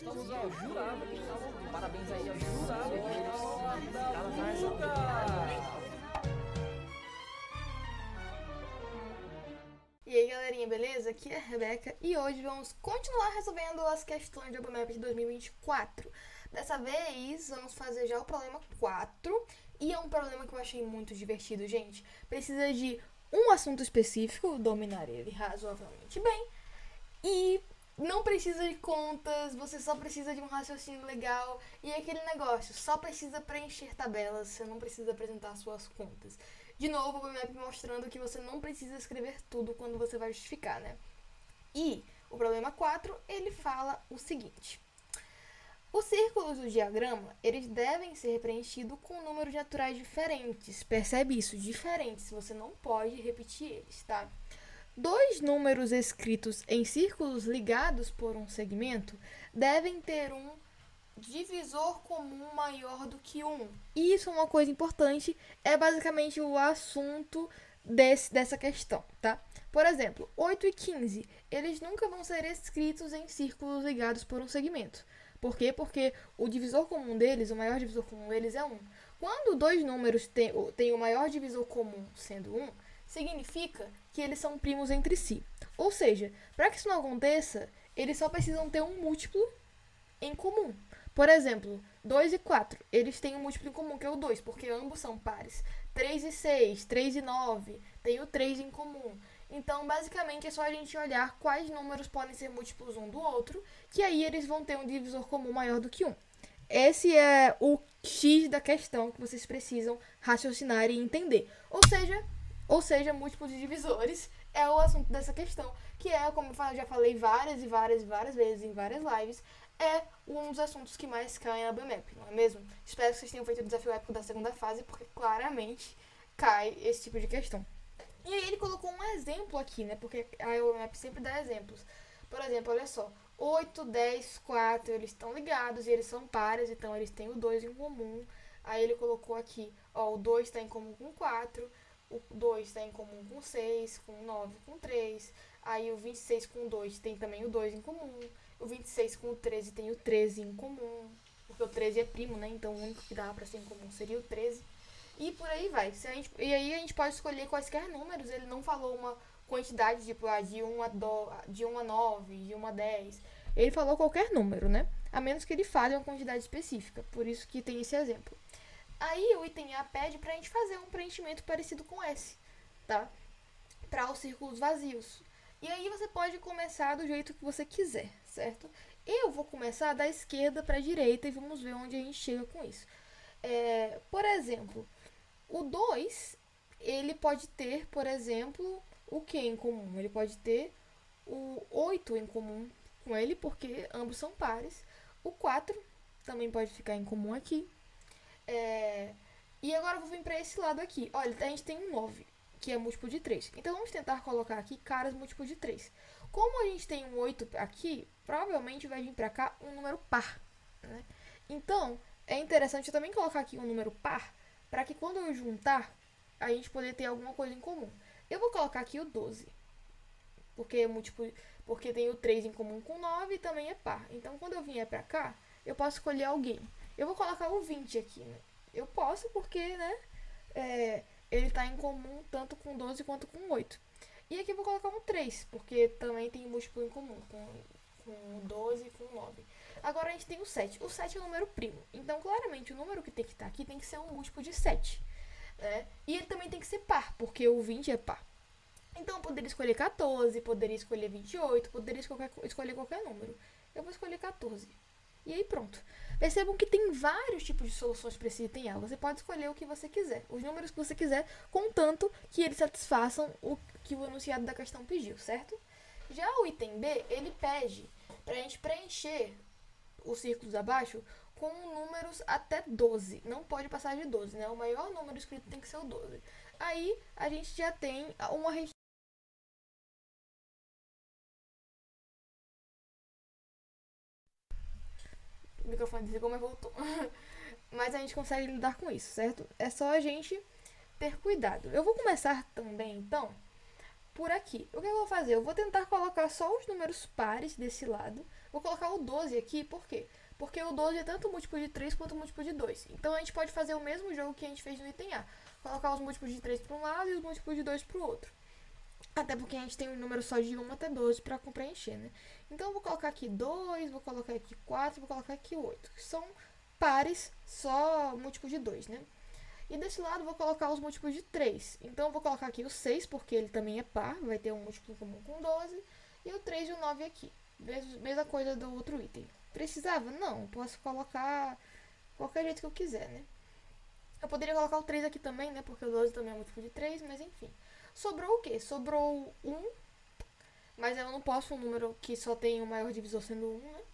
estamos ao jurado aqui, tá? Parabéns aí ao jurado que eles ficaram atrás. E aí galerinha, beleza? Aqui é a Rebeca e hoje vamos continuar resolvendo as questões de OpenMap de 2024. Dessa vez vamos fazer já o problema 4 e é um problema que eu achei muito divertido, gente. Precisa de um assunto específico, dominar ele razoavelmente bem e não precisa de contas, você só precisa de um raciocínio legal e aquele negócio, só precisa preencher tabelas, você não precisa apresentar suas contas. De novo, o Google mostrando que você não precisa escrever tudo quando você vai justificar, né? E o problema 4, ele fala o seguinte: os círculos do diagrama, eles devem ser preenchidos com números naturais diferentes. Percebe isso? Diferentes, você não pode repetir eles, tá? Dois números escritos em círculos ligados por um segmento devem ter um divisor comum maior do que 1. E isso é uma coisa importante, é basicamente o assunto dessa questão, tá? Por exemplo, 8 e 15, eles nunca vão ser escritos em círculos ligados por um segmento. Por quê? Porque o divisor comum deles, o maior divisor comum deles é 1. Quando dois números têm o maior divisor comum sendo 1, significa que eles são primos entre si. Ou seja, para que isso não aconteça, eles só precisam ter um múltiplo em comum. Por exemplo, 2 e 4, eles têm um múltiplo em comum, que é o 2, porque ambos são pares. 3 e 6, 3 e 9, tem o 3 em comum. Então, basicamente, é só a gente olhar quais números podem ser múltiplos um do outro, que aí eles vão ter um divisor comum maior do que 1. Esse é o X da questão que vocês precisam raciocinar e entender. Ou seja, múltiplos de divisores é o assunto dessa questão, que é, como eu já falei várias vezes em várias lives, é um dos assuntos que mais caem na BMAP, não é mesmo? Espero que vocês tenham feito o desafio épico da segunda fase, porque claramente cai esse tipo de questão. E aí ele colocou um exemplo aqui, né? Porque a BMAP sempre dá exemplos. Por exemplo, olha só, 8, 10, 4, eles estão ligados e eles são pares, então eles têm o 2 em comum. Aí ele colocou aqui, ó, o 2 está em comum com 4, o 2 está em comum com 6, com 9, com 3. Aí o 26 com 2 tem também o 2 em comum. O 26 com o 13 tem o 13 em comum. Porque o 13 é primo, né? Então o único que dava pra ser em comum seria o 13. E por aí vai. E aí a gente pode escolher quaisquer números. Ele não falou uma quantidade, tipo, de 1 a 9, de 1 a 10. Ele falou qualquer número, né? A menos que ele fale uma quantidade específica. Por isso que tem esse exemplo. Aí o item A pede pra gente fazer um preenchimento parecido com esse, tá? Para os círculos vazios. E aí você pode começar do jeito que você quiser, certo? Eu vou começar da esquerda para a direita e vamos ver onde a gente chega com isso. Por exemplo, o 2, ele pode ter, por exemplo, o que em comum? Ele pode ter o 8 em comum com ele, porque ambos são pares. O 4 também pode ficar em comum aqui. E agora eu vou vir para esse lado aqui. Olha, a gente tem um 9, que é múltiplo de 3. Então vamos tentar colocar aqui caras múltiplo de 3. Como a gente tem um 8 aqui, provavelmente vai vir para cá um número par, né? Então, é interessante eu também colocar aqui um número par, para que quando eu juntar, a gente poder ter alguma coisa em comum. Eu vou colocar aqui o 12, porque tem o 3 em comum com 9 e também é par. Então, quando eu vier para cá, eu posso escolher alguém. Eu vou colocar o 20 aqui, né? Eu posso porque, né, ele está em comum tanto com 12 quanto com 8. E aqui eu vou colocar um 3, porque também tem múltiplo em comum, com 12 e com 9. Agora a gente tem o 7. O 7 é um número primo. Então, claramente, o número que tem que estar aqui tem que ser um múltiplo de 7. Né? E ele também tem que ser par, porque o 20 é par. Então, eu poderia escolher 14, poderia escolher 28, poderia escolher qualquer número. Eu vou escolher 14. E aí pronto. Percebam que tem vários tipos de soluções para esse item A. Você pode escolher o que você quiser, os números que você quiser, contanto que eles satisfaçam o que o enunciado da questão pediu, certo? Já o item B, ele pede para a gente preencher os círculos abaixo com números até 12. Não pode passar de 12, né? O maior número escrito tem que ser o 12. Aí a gente já tem uma o microfone desligou, mas voltou. Mas a gente consegue lidar com isso, certo? É só a gente ter cuidado. Eu vou começar também, então, por aqui. O que eu vou fazer? Eu vou tentar colocar só os números pares desse lado. Vou colocar o 12 aqui, por quê? Porque o 12 é tanto múltiplo de 3 quanto múltiplo de 2. Então a gente pode fazer o mesmo jogo que a gente fez no item A. Colocar os múltiplos de 3 para um lado e os múltiplos de 2 para o outro. Até porque a gente tem um número só de 1 até 12 para preencher, né? Então eu vou colocar aqui 2, vou colocar aqui 4, vou colocar aqui 8. Que são pares só múltiplos de 2, né? E desse lado eu vou colocar os múltiplos de 3. Então eu vou colocar aqui o 6, porque ele também é par, vai ter um múltiplo comum com 12. E o 3 e o 9 aqui. Mesma coisa do outro item. Precisava? Não, posso colocar qualquer jeito que eu quiser, né? Eu poderia colocar o 3 aqui também, né? Porque o 12 também é múltiplo de 3, mas enfim. Sobrou o quê? Sobrou 1, mas eu não posso um número que só tem o maior divisor sendo 1, né?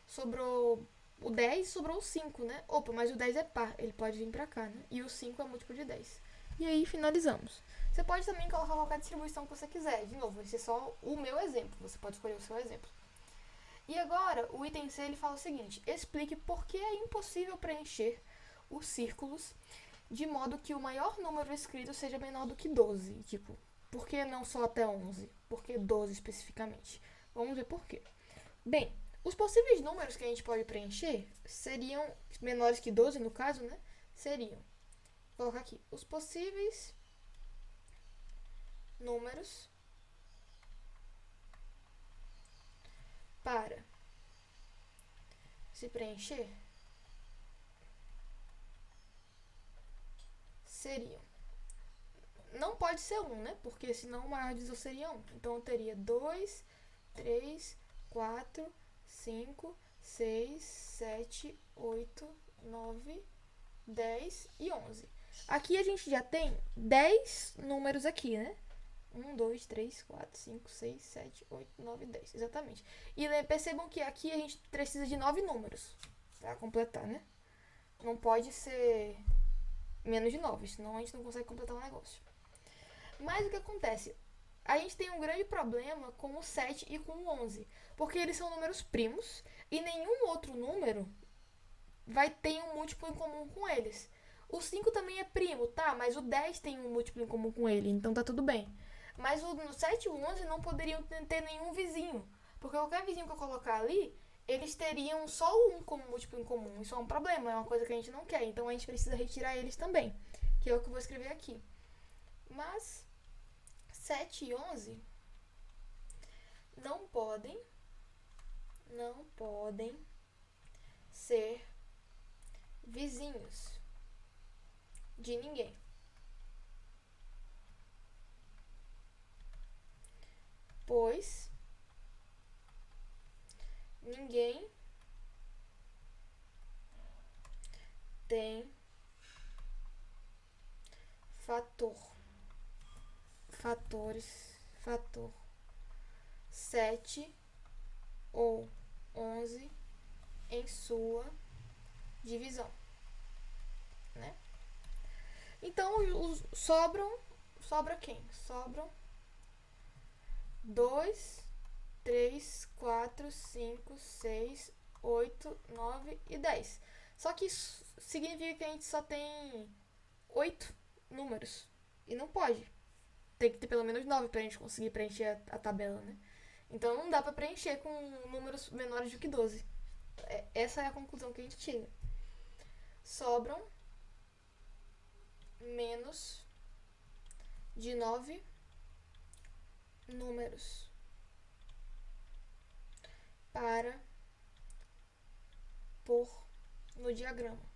Sobrou o 10 e sobrou o 5, né? Opa, mas o 10 é par, ele pode vir pra cá, né? E o 5 é múltiplo de 10. E aí finalizamos. Você pode também colocar qualquer distribuição que você quiser. De novo, esse é só o meu exemplo. Você pode escolher o seu exemplo. E agora, o item C, ele fala o seguinte. Explique por que é impossível preencher os círculos de modo que o maior número escrito seja menor do que 12. Tipo, por que não só até 11? Por que 12 especificamente? Vamos ver por quê. Bem, os possíveis números que a gente pode preencher seriam, menores que 12 no caso, né? Seriam, vou colocar aqui, os possíveis números para se preencher seriam, não pode ser 1, né? Porque senão o maior divisor seria 1. Então eu teria 2, 3, 4, 5, 6, 7, 8, 9, 10 e 11. Aqui a gente já tem 10 números aqui, né? 1, 2, 3, 4, 5, 6, 7, 8, 9, 10. Exatamente. E percebam que aqui a gente precisa de 9 números para completar, né? Não pode ser menos de 9, senão a gente não consegue completar o negócio. Mas o que acontece? A gente tem um grande problema com o 7 e com o 11, porque eles são números primos e nenhum outro número vai ter um múltiplo em comum com eles. O 5 também é primo, tá? Mas o 10 tem um múltiplo em comum com ele, então tá tudo bem. Mas o 7 e o 11 não poderiam ter nenhum vizinho, porque qualquer vizinho que eu colocar ali, eles teriam só o 1 como múltiplo em comum. Isso é um problema, é uma coisa que a gente não quer, então a gente precisa retirar eles também, que é o que eu vou escrever aqui. Mas 7 e 11 não podem ser vizinhos de ninguém. Pois ninguém tem fator 7 ou 11 em sua divisão, né? Então, sobra quem? Sobram 2, 3, 4, 5, 6, 8, 9 e 10. Só que isso significa que a gente só tem 8 números. E não pode. Tem que ter pelo menos 9 pra gente conseguir preencher a tabela, né? Então não dá pra preencher com números menores do que 12. Essa é a conclusão que a gente tira. Sobram menos de 9 números para pôr no diagrama.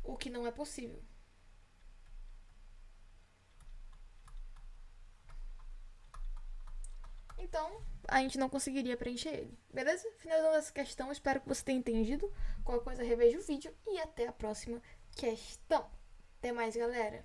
O que não é possível. Então, a gente não conseguiria preencher ele. Beleza? Finalizando essa questão, espero que você tenha entendido. Qualquer coisa, reveja o vídeo e até a próxima questão. Até mais, galera!